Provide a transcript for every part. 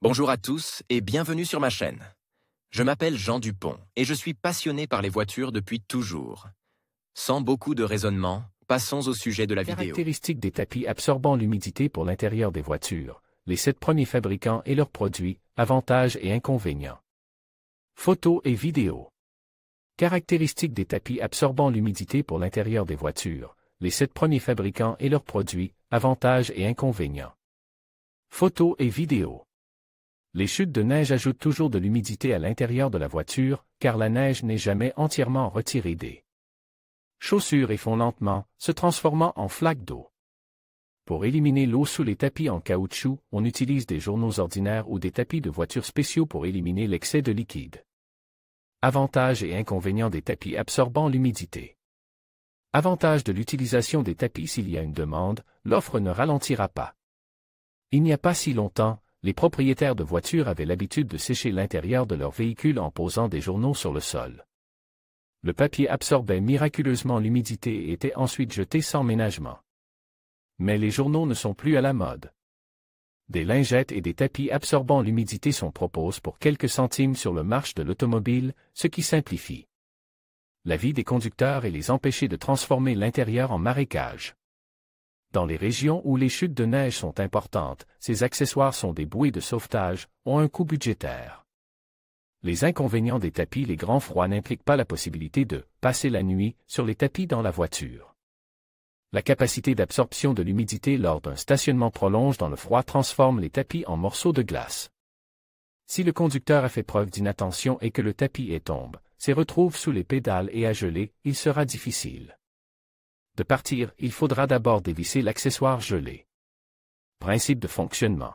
Bonjour à tous et bienvenue sur ma chaîne. Je m'appelle Jean Dupont et je suis passionné par les voitures depuis toujours. Sans beaucoup de raisonnement, passons au sujet de la vidéo. Caractéristiques des tapis absorbant l'humidité pour l'intérieur des voitures, les 7 premiers fabricants et leurs produits, avantages et inconvénients. Photos et vidéos. Caractéristiques des tapis absorbant l'humidité pour l'intérieur des voitures, les 7 premiers fabricants et leurs produits, avantages et inconvénients. Photos et vidéos. Les chutes de neige ajoutent toujours de l'humidité à l'intérieur de la voiture, car la neige n'est jamais entièrement retirée des chaussures et fond lentement, se transformant en flaques d'eau. Pour éliminer l'eau sous les tapis en caoutchouc, on utilise des journaux ordinaires ou des tapis de voiture spéciaux pour éliminer l'excès de liquide. Avantages et inconvénients des tapis absorbant l'humidité. Avantage de l'utilisation des tapis: s'il y a une demande, l'offre ne ralentira pas. Il n'y a pas si longtemps, les propriétaires de voitures avaient l'habitude de sécher l'intérieur de leur véhicule en posant des journaux sur le sol. Le papier absorbait miraculeusement l'humidité et était ensuite jeté sans ménagement. Mais les journaux ne sont plus à la mode. Des lingettes et des tapis absorbant l'humidité sont proposés pour quelques centimes sur le marché de l'automobile, ce qui simplifie la vie des conducteurs et les empêcher de transformer l'intérieur en marécage. Dans les régions où les chutes de neige sont importantes, ces accessoires sont des bouées de sauvetage, ont un coût budgétaire. Les inconvénients des tapis: les grands froids n'impliquent pas la possibilité de passer la nuit sur les tapis dans la voiture. La capacité d'absorption de l'humidité lors d'un stationnement prolongé dans le froid transforme les tapis en morceaux de glace. Si le conducteur a fait preuve d'inattention et que le tapis tombe, se retrouve sous les pédales et a gelé, il sera difficile de partir. Il faudra d'abord dévisser l'accessoire gelé. Principe de fonctionnement.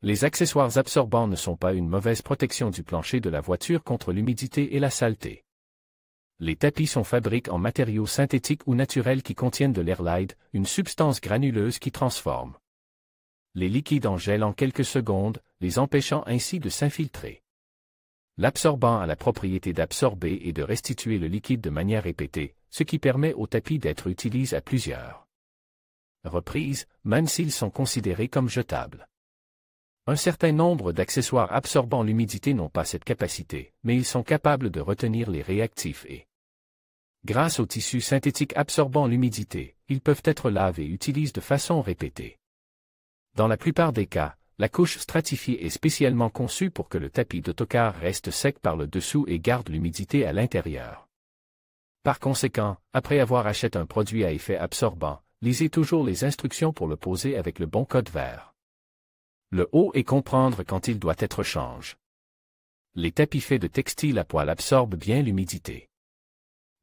Les accessoires absorbants ne sont pas une mauvaise protection du plancher de la voiture contre l'humidité et la saleté. Les tapis sont fabriqués en matériaux synthétiques ou naturels qui contiennent de l'airlide, une substance granuleuse qui transforme les liquides en gel en quelques secondes, les empêchant ainsi de s'infiltrer. L'absorbant a la propriété d'absorber et de restituer le liquide de manière répétée, ce qui permet aux tapis d'être utilisés à plusieurs reprises, même s'ils sont considérés comme jetables. Un certain nombre d'accessoires absorbant l'humidité n'ont pas cette capacité, mais ils sont capables de retenir les réactifs et, grâce aux tissus synthétiques absorbant l'humidité, ils peuvent être lavés et utilisés de façon répétée. Dans la plupart des cas, la couche stratifiée est spécialement conçue pour que le tapis d'autocar reste sec par le dessous et garde l'humidité à l'intérieur. Par conséquent, après avoir acheté un produit à effet absorbant, lisez toujours les instructions pour le poser avec le bon code vert. Le haut et comprendre quand il doit être changé. Les tapis faits de textile à poil absorbent bien l'humidité.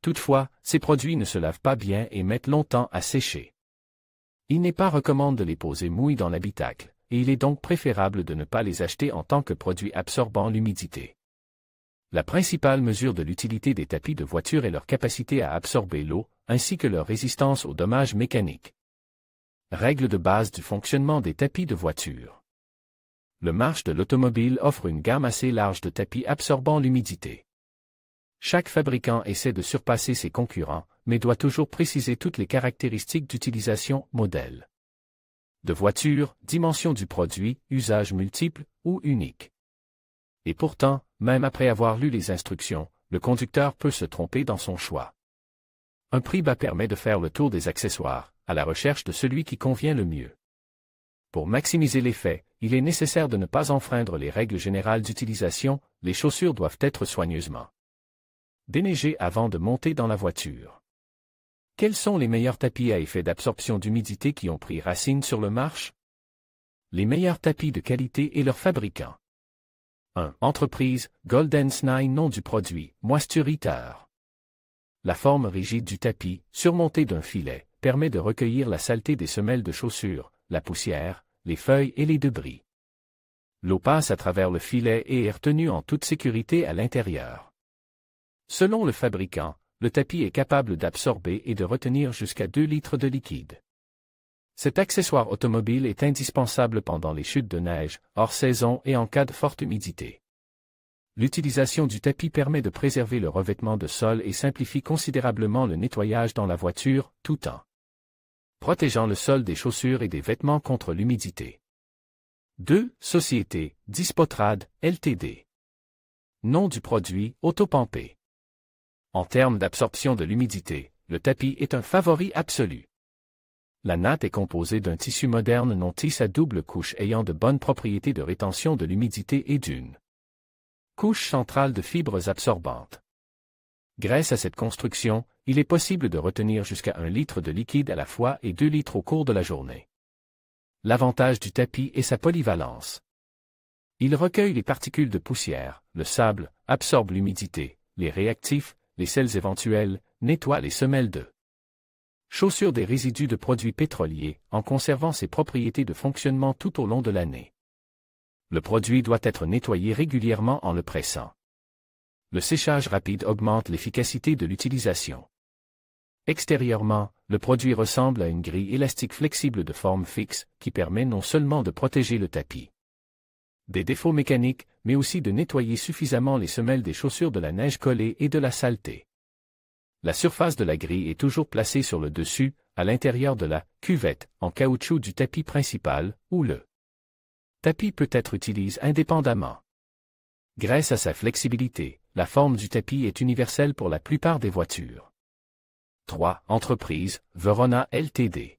Toutefois, ces produits ne se lavent pas bien et mettent longtemps à sécher. Il n'est pas recommandé de les poser mouillés dans l'habitacle, et il est donc préférable de ne pas les acheter en tant que produits absorbant l'humidité. La principale mesure de l'utilité des tapis de voiture est leur capacité à absorber l'eau, ainsi que leur résistance aux dommages mécaniques. Règle de base du fonctionnement des tapis de voiture. Le marché de l'automobile offre une gamme assez large de tapis absorbant l'humidité. Chaque fabricant essaie de surpasser ses concurrents, mais doit toujours préciser toutes les caractéristiques d'utilisation, modèle de voiture, dimension du produit, usage multiple ou unique. Et pourtant, même après avoir lu les instructions, le conducteur peut se tromper dans son choix. Un prix bas permet de faire le tour des accessoires, à la recherche de celui qui convient le mieux. Pour maximiser l'effet, il est nécessaire de ne pas enfreindre les règles générales d'utilisation. Les chaussures doivent être soigneusement déneigées avant de monter dans la voiture. Quels sont les meilleurs tapis à effet d'absorption d'humidité qui ont pris racine sur le marché? Les meilleurs tapis de qualité et leurs fabricants. 1. Entreprise, Golden Snai. Nom du produit, Moisture Heater. La forme rigide du tapis, surmontée d'un filet, permet de recueillir la saleté des semelles de chaussures, la poussière, les feuilles et les débris. L'eau passe à travers le filet et est retenue en toute sécurité à l'intérieur. Selon le fabricant, le tapis est capable d'absorber et de retenir jusqu'à 2 litres de liquide. Cet accessoire automobile est indispensable pendant les chutes de neige, hors saison et en cas de forte humidité. L'utilisation du tapis permet de préserver le revêtement de sol et simplifie considérablement le nettoyage dans la voiture, tout en protégeant le sol des chaussures et des vêtements contre l'humidité. 2. Société, Dispotrade, Ltd. Nom du produit, Autopampé. En termes d'absorption de l'humidité, le tapis est un favori absolu. La natte est composée d'un tissu moderne non-tisse à double couche ayant de bonnes propriétés de rétention de l'humidité et d'une couche centrale de fibres absorbantes. Grâce à cette construction, il est possible de retenir jusqu'à 1 litre de liquide à la fois et 2 litres au cours de la journée. L'avantage du tapis est sa polyvalence. Il recueille les particules de poussière, le sable, absorbe l'humidité, les réactifs, les sels éventuels, nettoie les semelles de chaussures des résidus de produits pétroliers, en conservant ses propriétés de fonctionnement tout au long de l'année. Le produit doit être nettoyé régulièrement en le pressant. Le séchage rapide augmente l'efficacité de l'utilisation. Extérieurement, le produit ressemble à une grille élastique flexible de forme fixe, qui permet non seulement de protéger le tapis des défauts mécaniques, mais aussi de nettoyer suffisamment les semelles des chaussures de la neige collée et de la saleté. La surface de la grille est toujours placée sur le dessus, à l'intérieur de la cuvette, en caoutchouc du tapis principal, ou le tapis peut être utilisé indépendamment. Grâce à sa flexibilité, la forme du tapis est universelle pour la plupart des voitures. 3. Entreprise, Verona Ltd.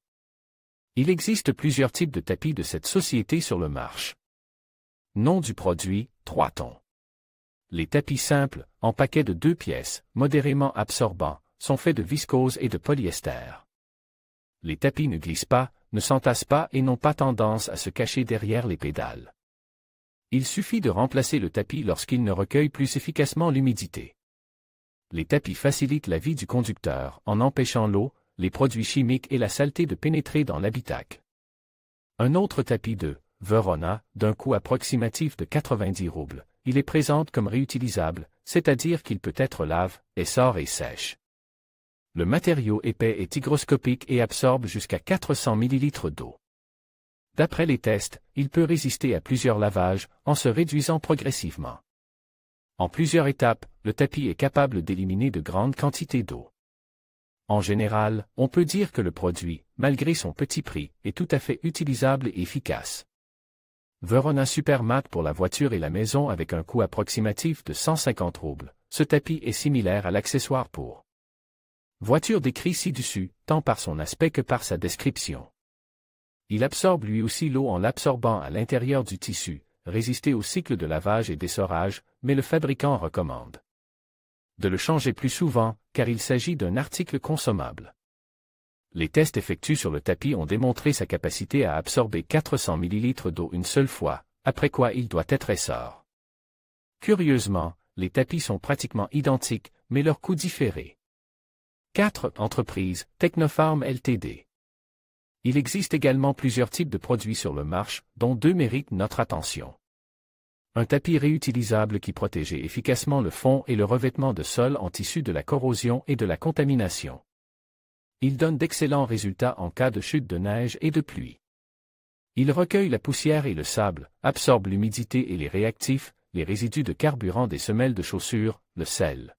Il existe plusieurs types de tapis de cette société sur le marché. Nom du produit, 3 tons. Les tapis simples, en paquets de 2 pièces, modérément absorbants, sont faits de viscose et de polyester. Les tapis ne glissent pas, ne s'entassent pas et n'ont pas tendance à se cacher derrière les pédales. Il suffit de remplacer le tapis lorsqu'il ne recueille plus efficacement l'humidité. Les tapis facilitent la vie du conducteur en empêchant l'eau, les produits chimiques et la saleté de pénétrer dans l'habitacle. Un autre tapis de Verona, d'un coût approximatif de 90 roubles, il est présente comme réutilisable, c'est-à-dire qu'il peut être lave, essore et sèche. Le matériau épais est hygroscopique et absorbe jusqu'à 400 ml d'eau. D'après les tests, il peut résister à plusieurs lavages, en se réduisant progressivement. En plusieurs étapes, le tapis est capable d'éliminer de grandes quantités d'eau. En général, on peut dire que le produit, malgré son petit prix, est tout à fait utilisable et efficace. Verona Supermat pour la voiture et la maison avec un coût approximatif de 150 roubles. Ce tapis est similaire à l'accessoire pour voiture décrit ci-dessus, tant par son aspect que par sa description. Il absorbe lui aussi l'eau en l'absorbant à l'intérieur du tissu, résister au cycle de lavage et d'essorage, mais le fabricant recommande de le changer plus souvent, car il s'agit d'un article consommable. Les tests effectués sur le tapis ont démontré sa capacité à absorber 400 ml d'eau une seule fois, après quoi il doit être essor. Curieusement, les tapis sont pratiquement identiques, mais leur coût différé. 4. Entreprise, Technopharm Ltd. Il existe également plusieurs types de produits sur le marché, dont 2 méritent notre attention. Un tapis réutilisable qui protège efficacement le fond et le revêtement de sol en tissu de la corrosion et de la contamination. Il donne d'excellents résultats en cas de chute de neige et de pluie. Il recueille la poussière et le sable, absorbe l'humidité et les réactifs, les résidus de carburant des semelles de chaussures, le sel.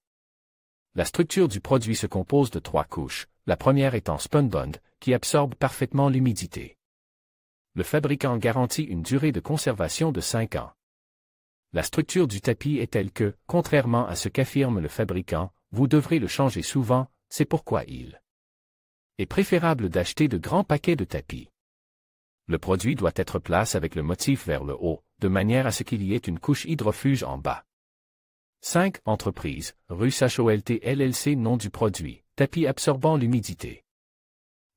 La structure du produit se compose de 3 couches, la première étant Spunbond, qui absorbe parfaitement l'humidité. Le fabricant garantit une durée de conservation de 5 ans. La structure du tapis est telle que, contrairement à ce qu'affirme le fabricant, vous devrez le changer souvent, c'est pourquoi il est préférable d'acheter de grands paquets de tapis. Le produit doit être placé avec le motif vers le haut, de manière à ce qu'il y ait une couche hydrofuge en bas. 5. Entreprise, Rusacholt LLC. Nom du produit, tapis absorbant l'humidité.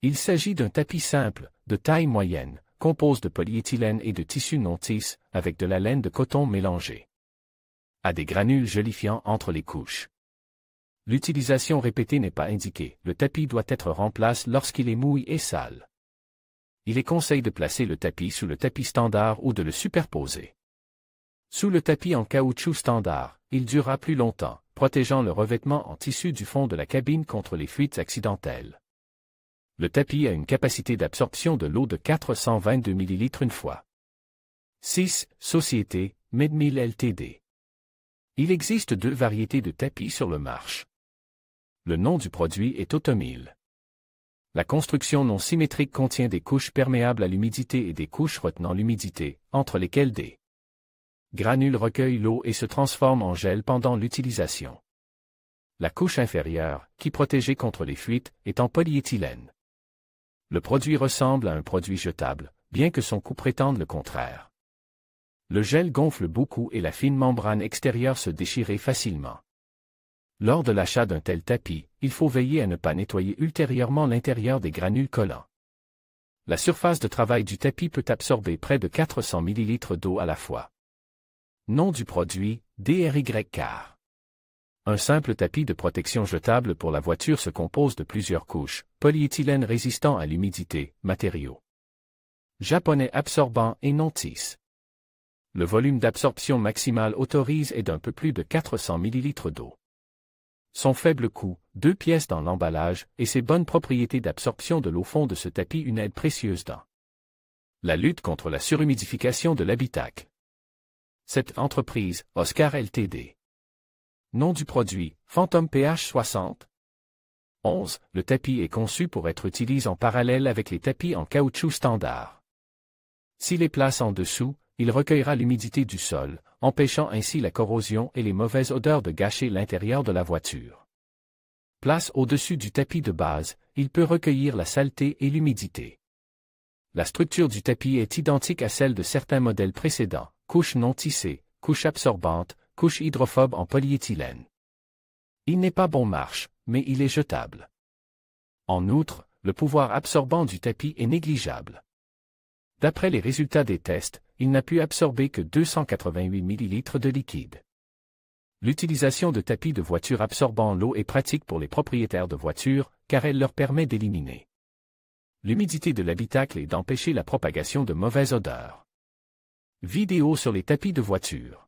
Il s'agit d'un tapis simple, de taille moyenne, compose de polyéthylène et de tissu non-tisse, avec de la laine de coton mélangée à des granules gélifiants entre les couches. L'utilisation répétée n'est pas indiquée, le tapis doit être remplacé lorsqu'il est mouillé et sale. Il est conseillé de placer le tapis sous le tapis standard ou de le superposer. Sous le tapis en caoutchouc standard, il durera plus longtemps, protégeant le revêtement en tissu du fond de la cabine contre les fuites accidentelles. Le tapis a une capacité d'absorption de l'eau de 422 ml une fois. 6. Société, Medmill Ltd. Il existe 2 variétés de tapis sur le marché. Le nom du produit est Automill. La construction non symétrique contient des couches perméables à l'humidité et des couches retenant l'humidité, entre lesquelles des granules recueillent l'eau et se transforment en gel pendant l'utilisation. La couche inférieure, qui protégeait contre les fuites, est en polyéthylène. Le produit ressemble à un produit jetable, bien que son coût prétende le contraire. Le gel gonfle beaucoup et la fine membrane extérieure se déchirait facilement. Lors de l'achat d'un tel tapis, il faut veiller à ne pas nettoyer ultérieurement l'intérieur des granules collants. La surface de travail du tapis peut absorber près de 400 ml d'eau à la fois. Nom du produit, DRY-CAR. Un simple tapis de protection jetable pour la voiture se compose de plusieurs couches, polyéthylène résistant à l'humidité, matériaux japonais absorbants et non tisse. Le volume d'absorption maximal autorise est d'un peu plus de 400 ml d'eau. Son faible coût, 2 pièces dans l'emballage, et ses bonnes propriétés d'absorption de l'eau font de ce tapis une aide précieuse dans la lutte contre la surhumidification de l'habitacle. Cette entreprise, Oscar Ltd. Nom du produit, Phantom PH 60. 11. Le tapis est conçu pour être utilisé en parallèle avec les tapis en caoutchouc standard. S'il est placé en dessous, il recueillera l'humidité du sol, empêchant ainsi la corrosion et les mauvaises odeurs de gâcher l'intérieur de la voiture. Place au-dessus du tapis de base, il peut recueillir la saleté et l'humidité. La structure du tapis est identique à celle de certains modèles précédents, couche non tissée, couche absorbante, couche hydrophobe en polyéthylène. Il n'est pas bon marche, mais il est jetable. En outre, le pouvoir absorbant du tapis est négligeable. D'après les résultats des tests, il n'a pu absorber que 288 ml de liquide. L'utilisation de tapis de voiture absorbant l'eau est pratique pour les propriétaires de voitures, car elle leur permet d'éliminer l'humidité de l'habitacle et d'empêcher la propagation de mauvaises odeurs. Vidéo sur les tapis de voiture.